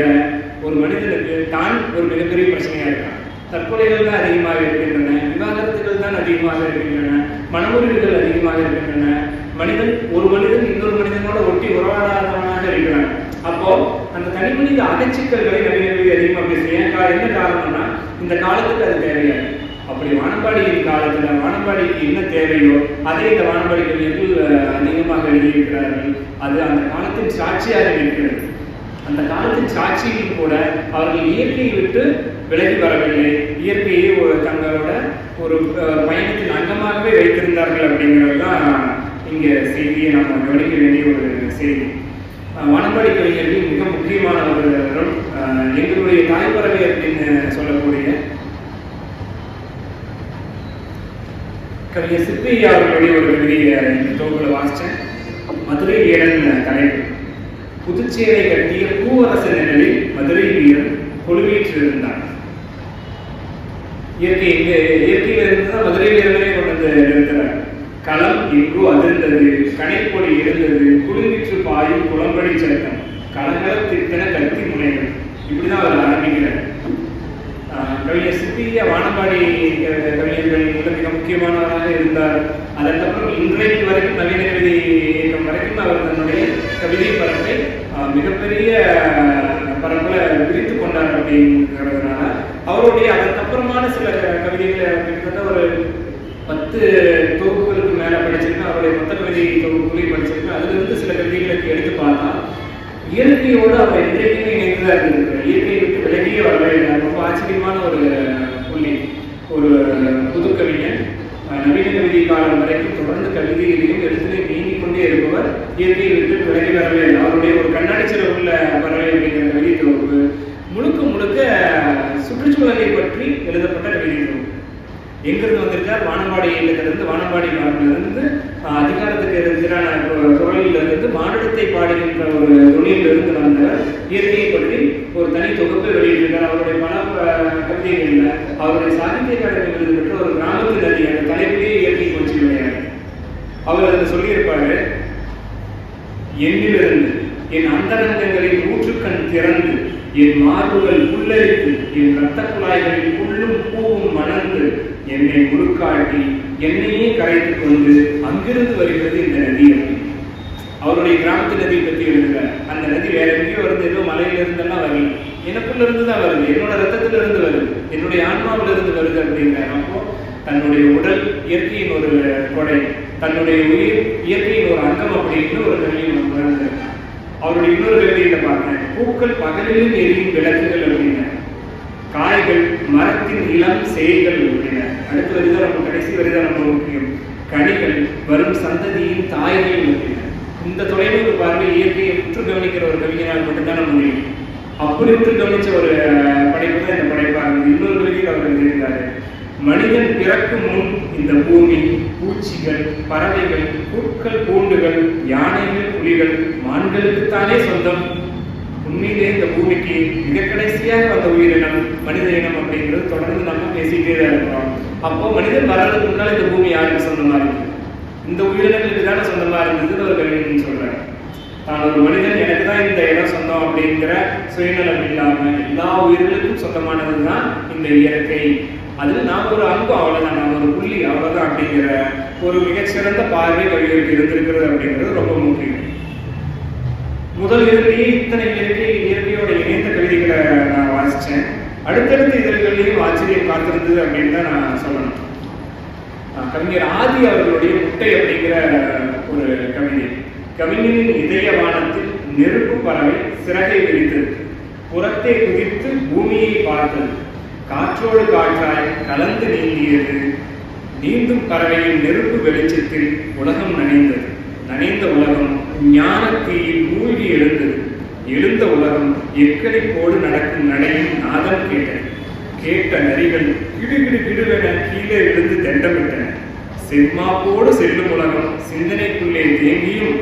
ஒரு மனிதனுக்கு தான் ஒரு மிகப்பெரிய பிரச்சனையா இருக்கான். தற்கொலைகள் தான் அதிகமாக இருக்கின்றன, விவாகரத்துகள் தான் அதிகமாக இருக்கின்றன, மனமுறிவுகள் அதிகமாக இருக்கின்றன. ஒரு மனிதன் இன்னொரு மனிதனோட ஒட்டி உறவாடாதவனாக இருக்கிறான். அப்போ அந்த தனிமனித அகச்சிக்கல்களை நவீன அதிகமாக பேசுறேன். என்ன காரணம்னா, இந்த காலத்துக்கு அது தேவையாது. அப்படி வானம்பாடியின் காலத்துல வானம்பாடிக்கு என்ன தேவையோ அதை இந்த வானம்பாடி கவிஞர்கள் அதிகமாக எழுதியிருக்கிறார்கள். அது அந்த காலத்தின் சாட்சியாக இருக்கிறது. அந்த காலத்தின் சாட்சியில் கூட அவர்கள் இயற்கையை விட்டு விலகி வரவில்லை. இயற்கையை தங்களோட ஒரு பயணத்தின் அங்கமாகவே வைத்திருந்தார்கள் அப்படிங்கிறது தான் இங்க செய்தியை நாம் கவனிக்க வேண்டிய ஒரு செய்தி. வானம்பாடி கவிஞர்கள் மிக முக்கியமான ஒரு எங்களுடைய தாய்ப்பறவை அப்படின்னு சொல்லக்கூடிய கவிஞர் சிப்பையா அவர்களுடைய ஒரு கவிதையை இந்த தொகுப்புல வாசிச்சேன். மதுரை வீரன் தலைப்பு. புதுச்சேரை கட்டிய பூவரச நிழலில் மதுரை வீரன் கொழுவீற்றிருந்தார். இயற்கையில இருந்துதான் மதுரை வீரனே கொண்டு வந்து நிறுத்துறார். களம் எங்கோ அதிர்ந்தது, கனைப்பொடி இருந்தது, குளிர்விற்று பாயும் குளம்படி சட்டம், கலகலத்திட்டன கத்தி முனைகள். இப்படிதான் அவர் ஆரம்பிக்கிறார். கவிஞர் சிப்பியா வானம்பாடி கவிஞர்கள் மிக முக்கியமானவராக இருந்தார். அதற்கப்புறம் இன்றைக்கு வரைக்கும் நவீன கவிதை இயக்கம் வரைக்கும் அவர் தன்னுடைய கவிதை பரப்பை மிகப்பெரிய பரப்பில் விரித்து கொண்டார் அப்படிங்கிறதுனால அவருடைய அதற்கப்புறமான சில கவிதைகளை கிட்டத்தட்ட ஒரு 10 தொகுப்புகளுக்கு மேலே படிச்சிருக்கேன். அவருடைய மொத்த கவிதை தொகுப்புகளையும் படிச்சிருக்கேன். அதிலிருந்து சில கவிதைகளுக்கு எடுத்து பார்த்தா இயற்கையோடு அவர் என்றைக்குமே இணைந்துதான் இருந்திருக்கிறார். இயற்கையை விட்டு விலகியே வரவே இல்லை. ரொம்ப ஆச்சரியமான ஒரு புள்ளி. ஒரு புது கவிஞன் நவீன கவிதை காலம் வரைக்கும் தொடர்ந்து கவிதையிலையும் எழுத்துலையும் நீங்கிக் கொண்டே இருப்பவர் இயற்கையை விட்டு விலகி வரவே இல்லை. அவருடைய ஒரு கண்ணாடி சிறப்பு உள்ள பறவை அப்படிங்கிற கவிதை தொகுப்பு முழுக்க முழுக்க சுற்றுச்சூழலை பற்றி எழுதப்பட்ட கவிதை தொகுப்பு. எங்கிருந்து வந்திருக்கார்? வானம்பாடி இயக்கத்திலிருந்து, வானம்பாடி மரபிலிருந்து, அதிகாரத்துக்கு எதிரான குரலிலிருந்து, மாநிலத்தை பாடுகின்ற ஒரு தொழிலிருந்து வந்தவர் இயற்கையை பற்றி ஒரு தனி தொகுப்பை வெளியிட்டிருக்கார். அவருடைய பல கவிதைகளில் அவருடைய சாகித்ய அகாடமி விருது பெற்ற ஒரு கிராமத்து நதி அந்த தலைப்பிலேயே இயற்கை கொஞ்சி விளையாடு. அவர் அதில் சொல்லியிருப்பாரு, என்னிலிருந்து என் அந்தரங்கங்களின் ஊற்றுக்கண் திறந்து என் மார்புகள் புல்லரித்து என் இரத்த குழாய்களில் புல்லும் பூவும் மணந்து என்னை முழுக்காட்டி என்னையே கரைத்துக் கொண்டு அங்கிருந்து வருகிறது இந்த நதி. அவருடைய கிராமத்து நதியை பற்றி எழுதுகிறார். அந்த நதி வேற எங்கேயோ வருது, ஏதோ மலையில இருந்தெல்லாம் வரல, எனக்குள்ள இருந்து தான் வருது, என்னோட ரத்தத்துல இருந்து வருது, என்னுடைய ஆன்மாவில இருந்து வருது அப்படிங்கிறார். அப்போ தன்னுடைய உடல் இயற்கையின் ஒரு கொடை, தன்னுடைய உயிர் இயற்கையின் ஒரு அங்கம் அப்படின்னு ஒரு கவியை உணர்ந்தார். அவருடைய இன்னொரு கவிதையில பார்த்தேன், பூக்கள் பகலிலும் எரியும் விளக்குகள் அப்படின்னா, காய்கள் மரத்தின் இளம் செயல்கள் அப்படின்னா, அடுத்த வரிதான் நம்ம கடைசி வரிதான் ரொம்ப முக்கியம், கனிகள் வரும் சந்ததியின் தாய்கள் அப்படின்னா. இந்த தொலைநோக்கு பார்வை இயற்கையை உற்று கவனிக்கிற ஒரு கவிஞனால் மட்டும்தான் முடியும். அப்படி உற்று கவனிச்ச ஒரு படைப்பு தான் இந்த படைப்பாக இருந்தது. இன்னொரு கவிதையில் அவர் எழுதியிருந்தாரு, மனிதன் பிறக்கும் முன் இந்த பூமி, பூச்சிகள், பறவைகள், புற்கள், பூண்டுகள், யானைகள், புலிகள், மான்களுக்குத்தானே சொந்தம். உண்மையிலே இந்த பூமிக்கு மிக கடைசியாக வந்த உயிரினம் மனித இனம் அப்படிங்கிறது தொடர்ந்து நம்ம பேசிக்கிட்டே தான் இருக்கிறோம். அப்போ மனிதன் வர்றதுக்கு முன்னால் இந்த பூமி யாருக்கு சொந்தமா இருக்கு? இந்த உயிரினங்களுக்கு தானே சொந்தமா இருந்ததுன்னு ஒரு கவிஞன் சொல்றாரு. தான் ஒரு மனிதன் எனக்கு தான் இந்த இடம் சொந்தம் அப்படிங்கிற சுயநலம் இல்லாம எல்லா உயிர்களுக்கும் சொந்தமானது தான் இந்த இயற்கை. அதுல நாம் ஒரு அங்கு, அவ்வளவுதான், நாம் ஒரு புள்ளி, அவ்வளவுதான் அப்படிங்கிற ஒரு மிகச்சிறந்த பார்வை கவிஞருக்கு இருந்திருக்கிறது அப்படிங்கிறது ரொம்ப முக்கியம். முதல் இதழிலேயே இத்தனை இயற்கையோட இணைந்த கவிதைகளை நான் வாசித்தேன். அடுத்தடுத்த இதழ்களையும் ஆச்சரியம் காத்திருந்தது அப்படின்னு தான் நான் சொல்லணும். கவிஞர் ஆதி அவர்களுடைய முட்டை அப்படிங்கிற ஒரு கவிதை, கவிஞரின் இதய வானத்தில் நெருப்பு பறவை சிறகை விரித்தது, புறத்தை குதித்து பூமியை பார்த்தது, காற்றோடு காற்றாய் கலந்து நீந்தியது, நீந்தும் பறவையின் நெருப்பு வெளிச்சத்தில் உலகம் நனைந்தது, நனைந்த உலகம் ஞானத்தீயில் மூழ்கி எழுந்தது, எழுந்த உலகம் எக்களிப்போடு நடக்கும் நடையும் நாதம் கேட்டது, கேட்ட நரிகள் கிடுகிடு கிடுவென கீழே விழுந்து தண்டமிட்டன, செம்மாப்போடு செல்லும் உலகம் சிந்தனைக்குள்ளே தேங்கியும்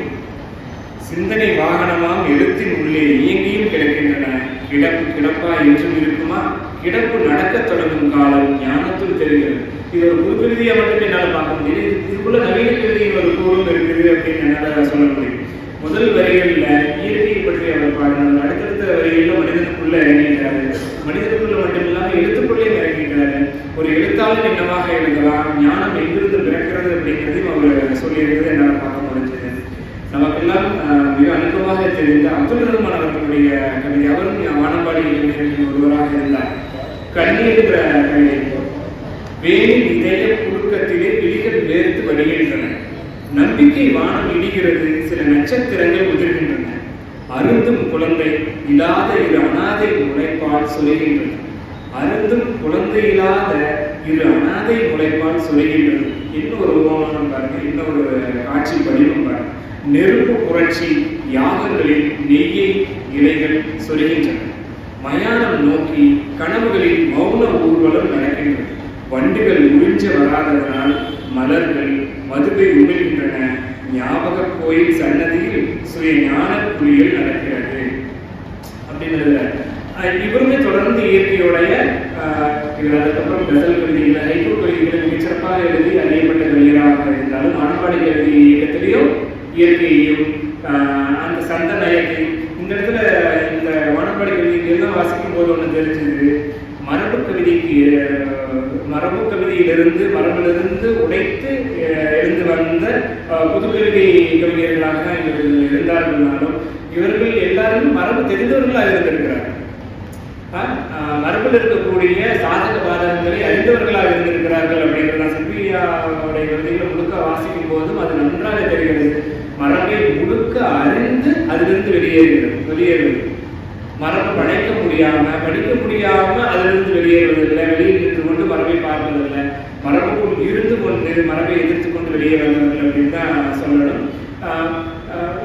சிந்தனை வாகனமாம் எழுத்தின் உள்ளே இயங்கியும் கிடக்கின்றன, கிடப்பு கிடப்பா என்றும் இருக்குமா, கிடப்பு நடக்க தொடங்கும் காலம் ஞானத்துள் தெரிகிறது. இது ஒரு புது கவிதையை மட்டும் என்னால் பார்க்க முடியுது. இதுக்குள்ள நவீன கவிதையின் ஒரு கூறும் இருக்குது அப்படின்னு என்னால் சொல்ல முடியும். முதல் வரிகளில் இயற்கையை பற்றி அவர் பாடினார். அடுத்தடுத்த வரிகளில் மனிதனுக்குள்ள இறங்கிட்டாரு. மனிதனுக்குள்ள மட்டும் இல்லாமல் எழுத்துக்குள்ளே இறங்கிட்டாரு. ஒரு எழுத்தாளர் என்னவாக எழுதலாம், ஞானம் எங்கிருந்து பிறக்கிறது அப்படிங்கிறதையும் அவர் சொல்லியிருக்கிறது என்னால் பார்க்க முடிஞ்சது. நமக்கெல்லாம் மிக அனுபவமாக தெரிந்த அப்துல் ரஹ்மான் அவர்களுடைய கவிதை, அவரும் வானம்பாடி இளைஞர்களில் ஒருவராக இருந்தார். கண்ணி என்ற கவிதை, வேலின் இதய புழுக்கத்திலே விழிகள் வேர்த்து வருகின்றன, நம்பிக்கை வானம் இடிகிறது, சில நட்சத்திரங்கள் உதிர்கின்றன, அருந்தும் குழந்தை இல்லாத இரு அனாதை முளைப்பால் சுரைகின்றது, அருந்தும் குழந்தை இல்லாத இரு அனாதை முளைப்பால் சுரைகின்றது. இன்னொரு உபமானம் பாருங்க, இன்னொரு காட்சி படிவம் பாருங்க. நெருப்பு புரட்சி யாகங்களில் நெய்யை இலைகள் சொருகின்றன, மயானம் நோக்கி கனவுகளில் மௌன ஊர்வலம் நடக்கின்றது, வண்டுகள் உறிஞ்ச வராததனால் மலர்கள் மதுவை உமிழ்கின்றன, ஞாபக கோயில் சன்னதியில் சுய ஞான குளியல் நடக்கிறது அப்படின்னு. இவருமே தொடர்ந்து இயற்கையோடைய அதுக்கப்புறம் கசல் கவிதைகளை, ஹைக்கூ கவிதைகளை மிகச்சிறப்பாக எழுதி அறியப்பட்ட கவிஞராக இருந்தாலும் வானம்பாடி கவிதை இயக்கத்திலையும் இயற்கையையும் அந்த சந்த நயத்தையும் இந்த இடத்துல இந்த வானம்பாடி கவிதைகள்லாம் வாசிக்கும் போது ஒன்று தெரிஞ்சது, மரபு கவிதையிலிருந்து மரபிலிருந்து உடைத்து எழுந்து வர புதுக்கவிதை கவிஞர்களாக தான் இவர்கள் இருந்தார்கள்னாலும் இவர்கள் எல்லாரும் மரபு தெரிந்தவர்களாக இருந்திருக்கிறார்கள். மரபில் இருக்கக்கூடிய சாதக பாதகங்களை அறிந்தவர்களாக இருந்திருக்கிறார்கள் அப்படிங்கிறத சிற்பியாவுடைய கவிதைகளை முழுக்க வாசிக்கும் போதும் அது நன்றாக தெரிகிறது. மரபை முழுக்க அறிந்து அதிலிருந்து வெளியேறுவது. மரபை படிக்க முடியாம அதிலிருந்து வெளியேறுவதில்லை, வெளியில் நின்று கொண்டு மரபை பார்ப்பதில்லை, மரபுக்குள் இருந்து கொண்டு மரபை எதிர்த்து கொண்டு வெளியேறுவதில்லை அப்படின்னு தான் சொல்லணும்.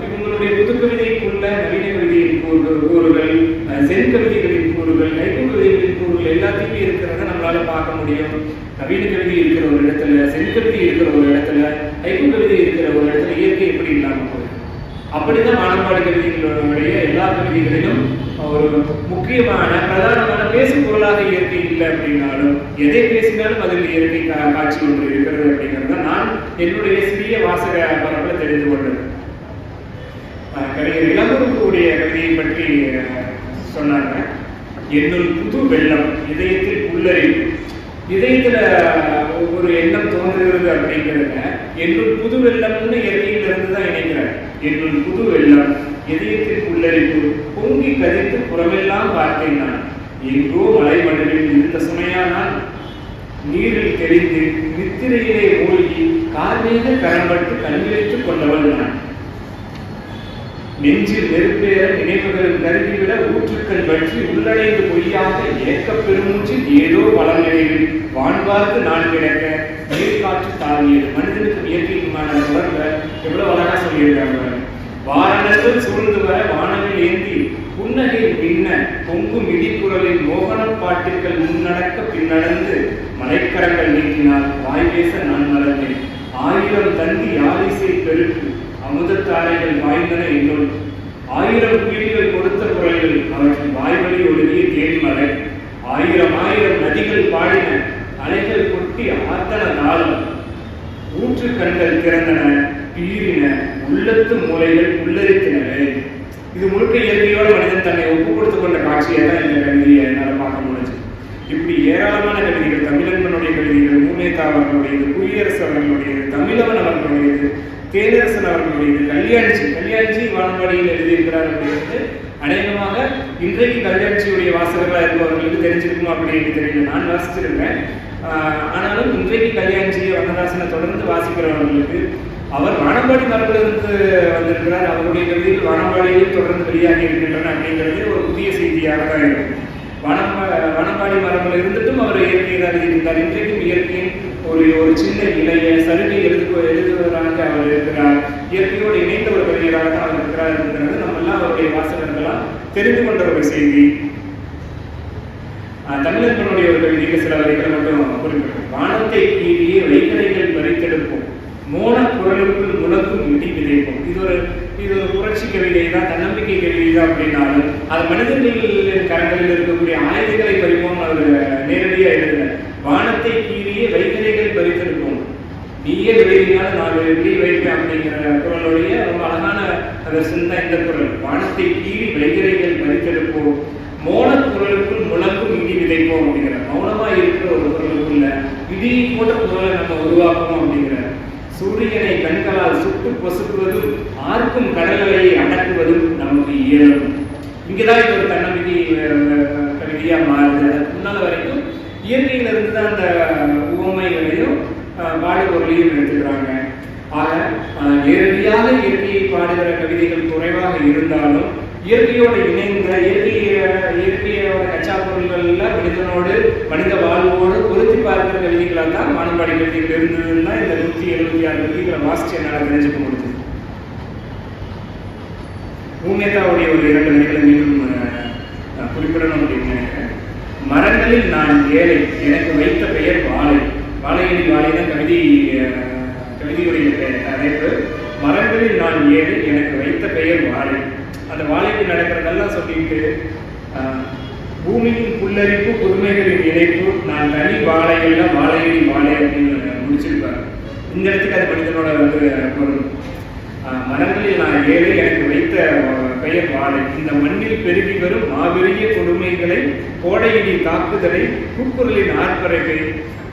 இவங்களுடைய புதுக்கவிதைக்குள்ள நவீன கவிதையின் கூறுகள், சென் கவிதைகளின் கூறுகள், ஹைக்கூ கவிதைகளின் கூறுகள் எல்லாத்தையுமே இருக்கிறத நம்மளால பார்க்க முடியும். நவீன கவிதை இருக்கிற ஒரு இடத்துல, சென் கவிதை இருக்கிற ஒரு இடத்துல, ஹைக்கூ கவிதை இருக்கிற ஒரு இடத்துல இயற்கை எப்படி இல்லாமல் போகுது. அப்படிதான் வானம்பாடி கவிதைகளுடைய எல்லா கவிதைகளிலும் ஒரு முக்கியமான பிரதானமான பேசும் பொருளாக இயற்கை இல்லை அப்படின்னாலும் எதை பேசினாலும் அதில் இயற்கை காட்சி ஒன்று இருக்கிறது அப்படிங்கிறத நான் என்னுடைய சிறிய வாசக பரப்பில் தெரிந்து கொண்டது. கவிஞர் இளம்பூருடைய கவிதையை பற்றி சொன்னாங்க. என்னுள் புது வெள்ளம், இதயத்தில் புல்லறிவு. இதயத்துல ஒரு எண்ணம் தோன்றுகிறது அப்படிங்கிறத என்னுள் புது வெள்ளம்னு இயற்கையில இருந்து தான் இணைக்கிறார். என்னுள் புது வெள்ளம், இதயத்தில் புல்லறிவு, பொங்கி கதித்து புறமெல்லாம் பார்த்தேன் நான். எங்கோ மலைமண்டலில் இருந்த சுமையானால் நீரில் தெளிந்து நித்திரையிலே மூழ்கி கார்மீக கரம்பட்டு கண்விழித்துக் கொண்டவள் நான். நெஞ்சில் நெருப்பேற நினைவுகளும் கருதிவிட ஊற்றுக்கள் பற்றி உள்ளடைந்து பொய்யாக ஏக்க பெருமூச்சில் ஏதோ பல நிலையில் வான்பார்த்து நான் கிடக்க நீர்காற்று தாவியது. மனிதனுக்கும் இயற்கைக்குமான தொடர்பை எவ்வளவு அழகா சொல்லியிருக்காங்க. வாரணர்கள் சூழ்ந்து வர வானவில் ஏந்தி புன்னகை பின்ன பொங்கும் இடிக்குரலின் மோகன பாட்டுக்கள் முன்னடக்க பின்னடந்து மலைக்கரங்கள் நீக்கினால் வாய் பேச நான் மறந்தேன். 1000 தந்தி யாரிசை பெருக்கு அமுதத்தாரைகள் வாய்ந்தன என்னுள். 1000 குயில்கள் கொடுத்த குரல்கள் அவற்றின் வாய்வழி ஒழுகிய தேன்மலை. 1000 நதிகள் பாடின, அலைகள் கொட்டி ஆத்தன நாளும். ஊற்று கண்கள் திறந்தன, பீறின, உள்ளத்து மூலைகள் புல்லரித்தினவே. இது முழுக்க இயற்கையோட மனிதன் தன்னை ஒப்பு கொடுத்து கொண்ட காட்சியை தான் இந்த கவிதையை என்னால் பார்க்க முடிஞ்சு. இப்படி ஏராளமான கவிதைகள், தமிழன்பனுடைய கவிதைகள், மூமேதா அவர்களுடையது, குடியரசு அவர்களுடையது, தமிழவன் அவர்களுடையது, தேனரசன் அவர்களுடையது, கல்யாண்ஜி வானம்பாடியில் எழுதியிருக்கிறார் அப்படிங்கிறது அநேகமாக இன்றைக்கு கல்யாண்ஜியுடைய வாசகர்களாக இருப்பவர்களுக்கு தெரிஞ்சிருக்கும் அப்படின்னு தெரியல. நான் வாசிச்சிருக்கேன். ஆனாலும் இன்றைக்கு கல்யாண்ஜியை வண்ணதாசனை தொடர்ந்து வாசிக்கிறவர்களுக்கு அவர் வானம்பாடி மரபிலிருந்து வந்திருக்கிறார், அவருடைய கவிதைகள் வானம்பாடியில் தொடர்ந்து வெளியாகி இருக்கின்றன அப்படிங்கிறது ஒரு புதிய செய்தியாக தான் இருக்கும். வானம்பாடி மரபில் இருந்துட்டும் அவர் இயற்கையை தான் எழுதியிருந்தார். இன்றைக்கும் இயற்கையின் ஒரு சின்ன இலைய சருகை எழுதுவதற்காக அவர் இருக்கிறார். இயற்கையோடு இணைந்த ஒரு கவிஞராக தான் அவர் இருக்கிறார் என்கிறது நம்ம எல்லாம் அவருடைய வாசகர்களால் தெரிந்து கொண்ட ஒரு செய்தி. தமிழர்களுடைய ஒரு கவிதைக்கு சில வரிகளை மட்டும் குறிப்பிடும். வானத்தை கீழியே வைகரைகள் பறித்தெடுப்போம், மோன குரலுக்குள் முழக்கும் இடி விதைப்போம். இது ஒரு புரட்சி கவிதை தான், தன்னம்பிக்கை கவிதை தான் அப்படின்னாலும் அது மனிதர்களின் கரங்களில் இருக்கக்கூடிய ஆயுதங்களை பறிப்போம் அவர் நேரடியாக எழுதுகிறார். வானத்தை கீழியே வைகரைகள் பறித்தெடுப்போம், நீயே விளைவினாலும் நான் விளை வைப்பேன் அப்படிங்கிற குரலுடைய ரொம்ப அழகான வெர்ஷன் தான் இந்த குரல். வானத்தை கீழி வைகரைகள் பறித்தெடுப்போம், மோன குரலுக்குள் முழக்கும் இடி விதைப்போம் அப்படிங்கிற மௌனமா இருக்கிற ஒரு குரலுக்குள்ள இடி போன்ற குரலை நம்ம உருவாக்கணும் அப்படிங்கிற. சூரியனை கண்களால் சுட்டு பொசுக்குவதும் ஆர்க்கும் கடல்களை அடக்குவதும் நமக்கு இயலும். இங்கேதான் இது ஒரு தன்னம்பிக்கை கவிதையா மாறுது. முன்னால வரைக்கும் இயற்கையில இருந்து தான் அந்த உவமைகளையும் பாடுபொருளையும் எடுத்துக்கிறாங்க. ஆக நேரடியாக இயற்கையை பாடுகிற கவிதைகள் குறைவாக இருந்தாலும் இயற்கையோடு இணைந்த இயற்கையோட கச்சா பொருள்கள்ல மனிதனோடு மனித வாழ்வோடு பொருத்தி பார்க்கிற கவிதைகளாக தான் வானம்பாடி கவிதைகள் இருந்ததுன்னா இந்த 176 கவிதைகளை வாசிச்சு என்னால் தெரிஞ்சுக்க முடியுது. மூமேதாவுடைய ஒரு 2 வரிகளை மீண்டும் குறிப்பிடணும் அப்படின்னு. மரங்களில் நான் ஏழை, எனக்கு வைத்த பெயர் வாழை. வாழையடி வாழை தான் கவிதையுடைய தலைப்பு. மரங்களில் நான் ஏழை, எனக்கு வைத்த பெயர் வாழை. அந்த வாழைக்கு நடக்கிறதெல்லாம் சொல்லிட்டு பூமியின் புல்லரிப்பு புதுமைகளின் இணைப்பு, நான் தனி வாழைகள்லாம் வாழையடி வாழை அப்படின்னு முடிச்சிருப்பார். இந்த இடத்துக்கு அது மனிதனோட பொருள். மரங்களில் நான் ஏழை, எனக்கு வைத்த பெயர் வாழை. இந்த மண்ணில் பெருகி வரும் மாபெரிய கொடுமைகளை, கோடையினி தாக்குதலை, கூக்குரலின் ஆர்ப்பரைப்பை,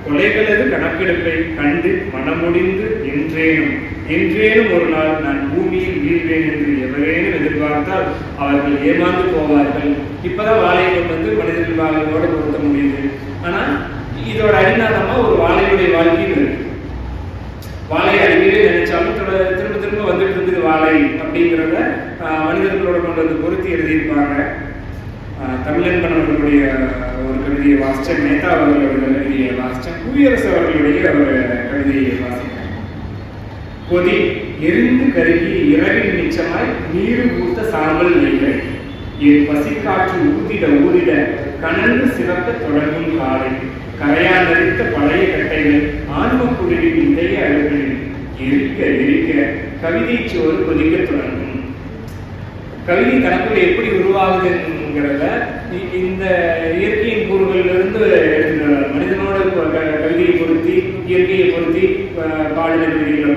கொலைகளது கணக்கெடுப்பை கண்டு மனமுடிந்து என்றேனும் ஒரு நாள் நான் பூமியில் வீழ்வேன் என்று எவரேனும் எதிர்பார்த்தால் அவர்கள் ஏமாந்து போவார்கள். இப்பதான் வாழையை கொண்டு வந்து மனிதர்கள் வாழ்க்கையோட பொருத்த முடியுது. ஆனா இதோட அடிநாதமா ஒரு வாழையுடைய வாழ்க்கையும் இருக்கு. வாழை அடிக்கடி நினைச்சாலும் திரும்ப திரும்ப வந்துட்டு இருக்குது வாழை அப்படிங்கிறத மனிதர்களோட கொண்டு வந்து பொருத்தி எழுதியிருப்பாங்க. தமிழன்பன் அவர்களுடைய ஒரு கவிதையை வாசிச்சேன், மேத்தா அவர்களுடைய கவிதையை வாசிச்சேன், புவியரசு அவர்களுடைய ஒரு கவிதையை வாசித்தேன். கொதி எரிந்து கருகி இரவின் மிச்சமாய் நீரு ஊத்த சாம்பல் நெய்கள், என் பசிக்காற்று ஊதிட கனந்து சிவக்க தொடங்கும் காலை, கரையா நரித்த பழைய கட்டைகள் ஆன்ம குழுவின் இதய அழுகளில் எரிக்க கவிதை சோறு கொதிக்க தொடங்கும். கவிதை தனக்குள் எப்படி உருவாகுதுங்கிறத இந்த இயற்கையின் கூறுகளிலிருந்து எடுத்துக்கிறார். மனிதனோட கவிதையை பொருத்தி, இயற்கையை பொருத்தி பாடல கவிதைகளை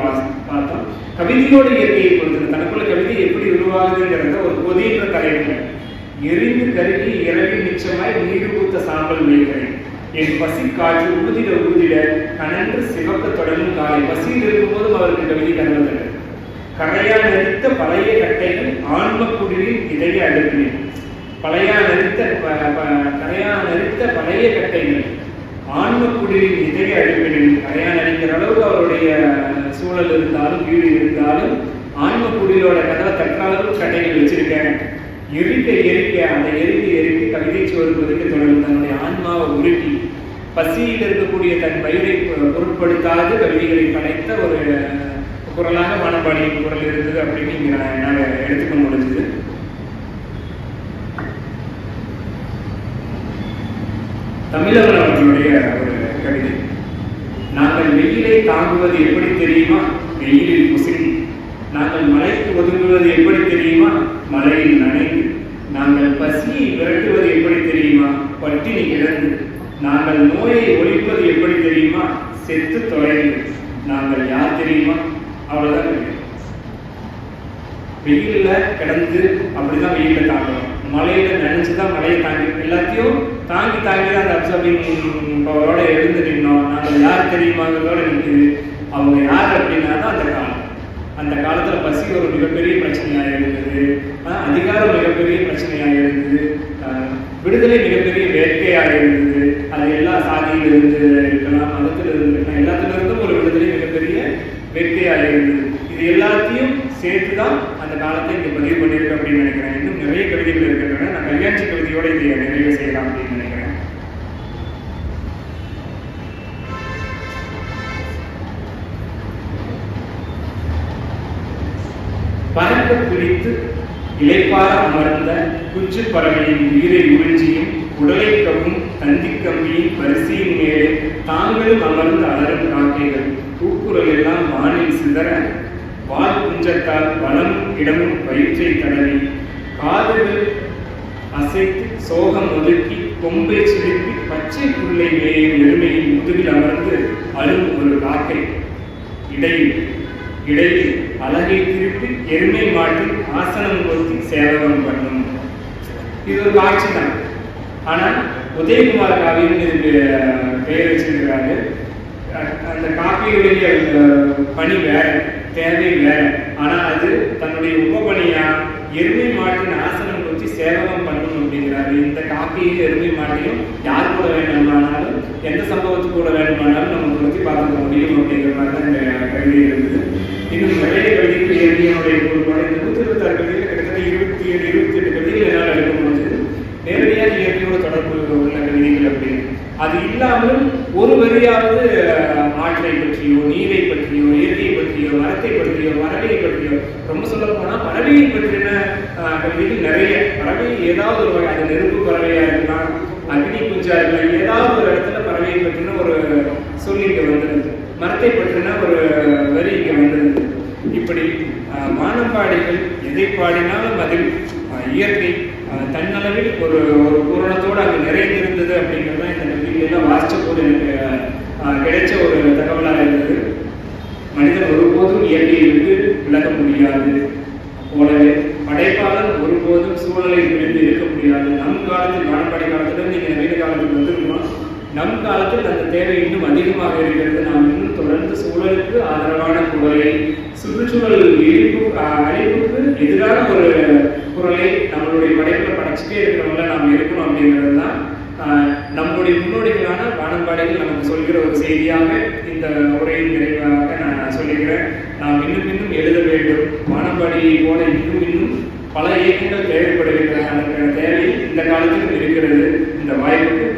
பார்த்தோம். கவிதையோட இயற்கையை பொறுத்து தனக்குள்ள கவிதை எப்படி உருவாகுதுங்கிறத ஒரு கொதின்ற தலைப்பில் எரிந்து கருகி இரவி மிச்சமாய் நீர் ஊத்த சாம்பல் மேய்கிறேன், என் பசி காற்று ஊதிட கனன்று சிவக்க தொடங்கும் காலை. பசியில் இருக்கும்போதும் அவருக்கு கவிதை கனவுதல். கரையா நெறித்த பழைய கட்டைகள் ஆன்ம குடிலின் இதய அடுப்பில், கரையா நெறித்த பழைய கட்டைகள் ஆன்ம குடிலின் இதய அடுப்பில். கரையா நெறிக்கிற அளவுக்கு அவருடைய சூழல் இருந்தாலும் வீடு இருந்தாலும் ஆன்ம குடிலோட கதவை தட்டுற அளவுக்கு கட்டைகள் வச்சிருக்கேன். எரிக்க அந்த எரிக்க கவிதை சோறு கொதிக்க தொடங்கும். தன்னுடைய ஆன்மாவை உருக்கி பசியில் இருக்கக்கூடிய தன் பயிரை பொருட்படுத்தாது கவிதைகளை படைத்த ஒரு குரலாக வானம்பாடியின் குரல் இருந்தது அப்படின்னு இங்கே என்னால் எடுத்துக்க முடிஞ்சது. தமிழர்கள் அவர்களுடைய ஒரு கவிதை. நாங்கள் வெயிலை தாங்குவது எப்படி தெரியுமா? வெயிலில் குசிங்கி. நாங்கள் மலைக்கு ஒதுங்குவது எப்படி தெரியுமா? மலையில் நனைந்து. நாங்கள் பசியை விரட்டுவது எப்படி தெரியுமா? பட்டினி கிடந்து. நாங்கள் நோயை ஒழிப்பது எப்படி தெரியுமா? செத்து தொலைந்து. நாங்கள் யார் தெரியுமா? அவ்வளவுதான். வெயில்ல கிடந்து அப்படிதான் வெயில தாங்கணும். மலையில நினைச்சுதான் மலையை தாங்கி எல்லாத்தையும் தாங்கி தான் அந்த அப்சர்விங் பவரோட எழுந்து நின்னோம். நாங்கள் யார் தெரியுமாங்கிறதோட நிற்குது. அவங்க யார் அப்படின்னா தான் அந்த காலம். அந்த காலத்துல பசி ஒரு மிகப்பெரிய பிரச்சனையாக இருந்தது, அதிகாரம் மிகப்பெரிய பிரச்சனையாக இருந்தது, விடுதலை மிகப்பெரிய வேட்கையாக இருந்தது. அது எல்லா சாதியில இருந்து இருக்கலாம், மதத்தில் இருந்து இருக்கலாம், எல்லாத்துல இருந்தும் ஒரு விடுதலை மிகப்பெரிய வேட்கையாக இருந்தது. இது எல்லாத்தையும் சேர்த்துதான் அந்த காலத்தை இங்க பதிவு பண்ணியிருக்கேன் அப்படின்னு நினைக்கிறேன். இன்னும் நிறைய கவிதைகள் இருக்கின்றன. நான் கல்யாணி கவிதையோட இதை நிறைவு செய்யலாம் அப்படின்னு நினைக்கிறேன். பறக்க பிடித்து இலைப்பார அமர்ந்த குஞ்சு பறவையின் உயிரை உறிஞ்சியும் உடலை கவும் தந்தி கம்பியின் வரிசையின் மேலே தாங்களும் அமர்ந்து அலரும் காக்கைகள் கூக்குரல் எல்லாம் வானில் சிதற வால் குஞ்சத்தால் வளமும் இடமும் வயிற்றை தடவி காதுகள் அசைத்து சோகம் ஒதுக்கி கொம்பை சிரிப்பி பச்சை புல்லை மேயும் எருமையின் முதுகில் அமர்ந்து அழும் ஒரு காக்கை. இடையில் அழகை திருப்பி எருமை மாட்டி ஆசனம் கொத்தி சேவகம் பண்ணும். இது ஒரு காட்சி தான். ஆனால் உதயகுமார் காவியம் இதுக்கு பெயர் வச்சிருக்கிறாரு. அந்த காப்பியுடைய பணி வேற, தேவை வேற. ஆனா அது தன்னுடைய உபபணியா எருமை மாட்டின் ஆசனம் கொத்தி சேவகம் பண்ணும் அப்படிங்கிறாரு. இந்த காப்பியும் எருமை மாட்டியும் யார் கூட வேண்டுமானாலும் எந்த சம்பவத்துக்கு கூட வேண்டுமானாலும் நம்ம பற்றி பார்த்துக்க முடியும் அப்படிங்கிற மாதிரி தான் இந்த கவிதை இருந்தது. இன்னும் நிறைய கவிதைகள் இயற்கையினுடைய பொருட்பாடு இந்த 126 கவிதைகள் கிட்டத்தட்ட 27-28 கவிதைகள் என்னால் எடுக்க முடிஞ்சது. நேரடியாக இயற்கையோட தொடர்பு உள்ள கவிதைகள் அப்படின்னு. அது இல்லாமல் ஒரு வரியாவது ஆற்றை பற்றியோ, நீரை பற்றியோ, இயற்கையை பற்றியோ, மரத்தை பற்றியோ, பறவையை பற்றியோ, ரொம்ப சொல்ல போனா பறவையை பற்றின கவிதைகள் நிறைய. பறவை ஏதாவது ஒரு வகை, அது நெருப்பு பறவையா இருக்கலாம், அக்னி குஞ்சா இருக்கலாம், ஏதாவது ஒரு இடத்துல பறவையை பற்றின ஒரு சொல் இங்க வந்துருது, மரத்தை பற்றின ஒரு வரி இங்க வந்துருது. இப்படி வானம்பாடிகள் எதை பாடினாலும் அதில் இயற்கை தன்னளவில் ஒரு ஒரு பூரணத்தோடு அங்கே நிறைந்திருந்தது அப்படிங்கிறது தான் இந்த கவிதைகளெல்லாம் வாசித்த போது எனக்கு கிடைச்ச ஒரு தகவலாக இருந்தது. மனிதன் ஒருபோதும் இயற்கையை விட்டு விலக முடியாது. போலவே படைப்பாளர் ஒருபோதும் சூழலை விழுந்து இருக்க முடியாது. நம் காலத்தில் வானப்பாடி காலத்துல நீங்க நவீன காலத்துக்கு வந்துருக்கணும். நம் காலத்தில் அந்த தேவை இன்னும் அதிகமாக இருக்கிறது. நாம் இன்னும் தொடர்ந்து சூழலுக்கு ஆதரவான குரலை, சுற்றுச்சூழல் அழிப்புக்கு எதிரான ஒரு குரலை நம்மளுடைய படைப்புல படைச்சுட்டே இருக்கிறவங்கள நாம் இருக்கணும் அப்படிங்கிறது தான் நம்முடைய முன்னோடிகளான வானம்பாடிகள் நமக்கு சொல்கிற ஒரு செய்தியாக இந்த உரையின் நிறைவாக நான் சொல்லுகிறேன். நாம் இன்னும் இன்னும் எழுத வேண்டும். வானம்பாடியை போல இன்னும் பல இயக்கங்கள் தேவைப்படுகின்றன. அதற்கான தேவை இந்த காலத்தில் இருக்கிறது. இந்த வாய்ப்புக்கு